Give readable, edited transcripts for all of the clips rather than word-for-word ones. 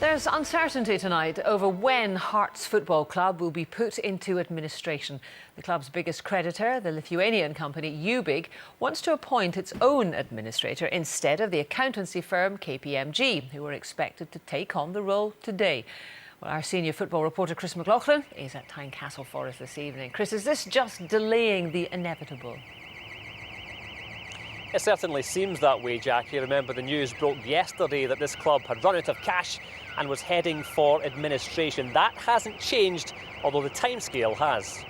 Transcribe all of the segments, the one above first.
There's uncertainty tonight over when Hearts Football Club will be put into administration. The club's biggest creditor, the Lithuanian company Ubig, wants to appoint its own administrator instead of the accountancy firm KPMG, who are expected to take on the role today. Well, our senior football reporter Chris McLaughlin is at Tynecastle for us this evening. Chris, is this just delaying the inevitable? It certainly seems that way, Jackie. Remember, the news broke yesterday that this club had run out of cash and was heading for administration. That hasn't changed, although the timescale has.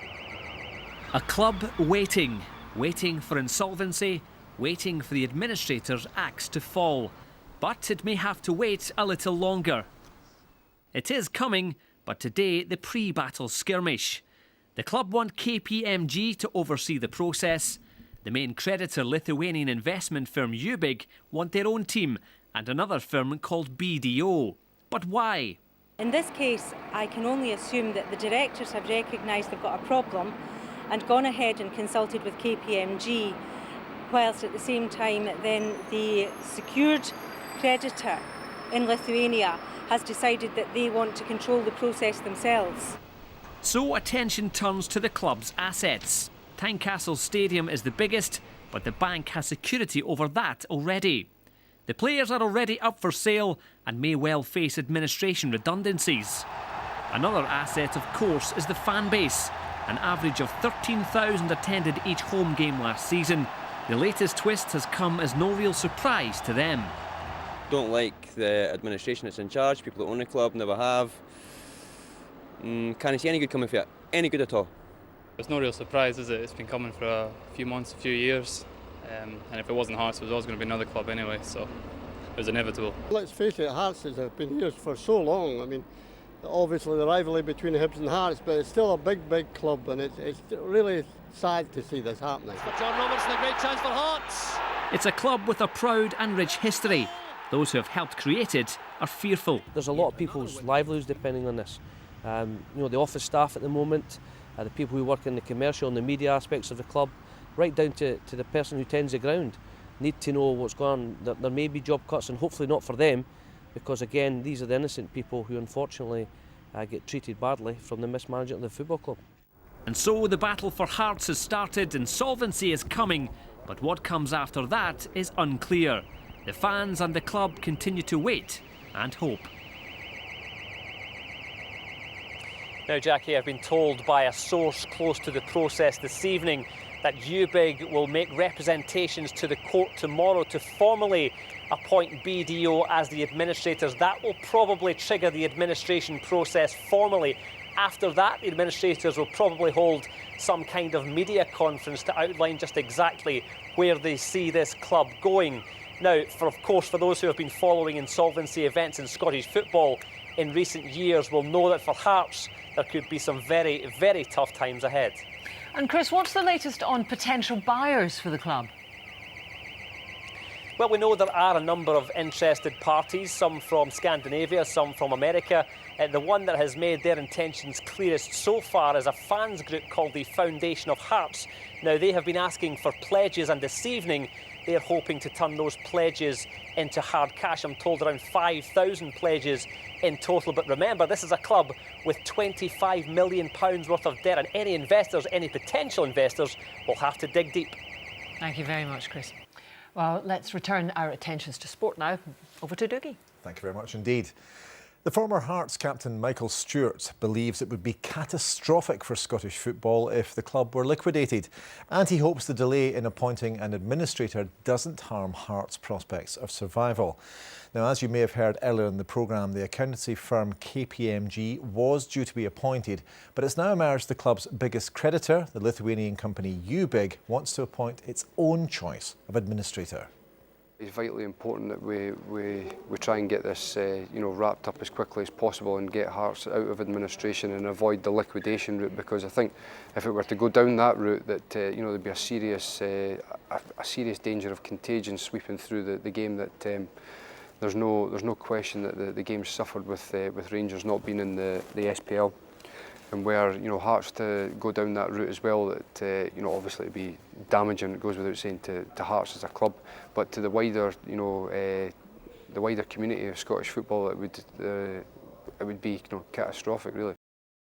A club waiting for insolvency, waiting for the administrator's axe to fall. But it may have to wait a little longer. It is coming, but today the pre-battle skirmish. The club want KPMG to oversee the process. The main creditor, Lithuanian investment firm Ubig, want their own team, and another firm called BDO. But why? In this case, I can only assume that the directors have recognised they've got a problem and gone ahead and consulted with KPMG, whilst at the same time then the secured creditor in Lithuania has decided that they want to control the process themselves. So attention turns to the club's assets. Tynecastle Stadium is the biggest, but the bank has security over that already. The players are already up for sale and may well face administration redundancies. Another asset, of course, is the fan base. An average of 13,000 attended each home game last season. The latest twist has come as no real surprise to them. Don't like the administration that's in charge, people that own the club, never have. Can't see any good coming from it, any good at all. It's no real surprise, is it? It's been coming for a few months, a few years. And if it wasn't Hearts, it was always going to be another club anyway, so it was inevitable. Let's face it, Hearts has been here for so long. I mean, obviously the rivalry between Hibs and Hearts, but it's still a big club, and it's really sad to see this happening. For John Robertson, a great chance for Hearts. It's a club with a proud and rich history. Those who have helped create it are fearful. There's a lot of people's livelihoods depending on this. The office staff at the moment, the people who work in the commercial and the media aspects of the club, right down to the person who tends the ground, need to know what's going on. There may be job cuts, and hopefully not for them, because again, these are the innocent people who unfortunately get treated badly from the mismanagement of the football club. And so the battle for Hearts has started. Insolvency is coming, but what comes after that is unclear. The fans and the club continue to wait and hope. Now, Jackie, I've been told by a source close to the process this evening that Ubig will make representations to the court tomorrow to formally appoint BDO as the administrators. That will probably trigger the administration process formally. After that, the administrators will probably hold some kind of media conference to outline just exactly where they see this club going. Now, of course, for those who have been following insolvency events in Scottish football in recent years will know that for Hearts there could be some very, very tough times ahead. And Chris, what's the latest on potential buyers for the club? Well, we know there are a number of interested parties, some from Scandinavia, some from America. The one that has made their intentions clearest so far is a fans group called the Foundation of Hearts. Now, they have been asking for pledges, and this evening they're hoping to turn those pledges into hard cash. I'm told around 5,000 pledges in total. But remember, this is a club with £25 million worth of debt, and any investors, any potential investors, will have to dig deep. Thank you very much, Chris. Well, let's return our attentions to sport now. Over to Dougie. Thank you very much indeed. The former Hearts captain Michael Stewart believes it would be catastrophic for Scottish football if the club were liquidated, and he hopes the delay in appointing an administrator doesn't harm Hearts' prospects of survival. Now, as you may have heard earlier in the programme, the accountancy firm KPMG was due to be appointed, but it's now emerged the club's biggest creditor, the Lithuanian company Ubig, wants to appoint its own choice of administrator. It's vitally important that we try and get this wrapped up as quickly as possible and get Hearts out of administration and avoid the liquidation route, because I think if it were to go down that route, that there'd be a serious danger of contagion sweeping through the game. That there's no question that the game suffered with Rangers not being in the SPL. And where Hearts to go down that route as well, that obviously it'd be damaging. It goes without saying to Hearts as a club, but to the wider the wider community of Scottish football, it would be catastrophic, really.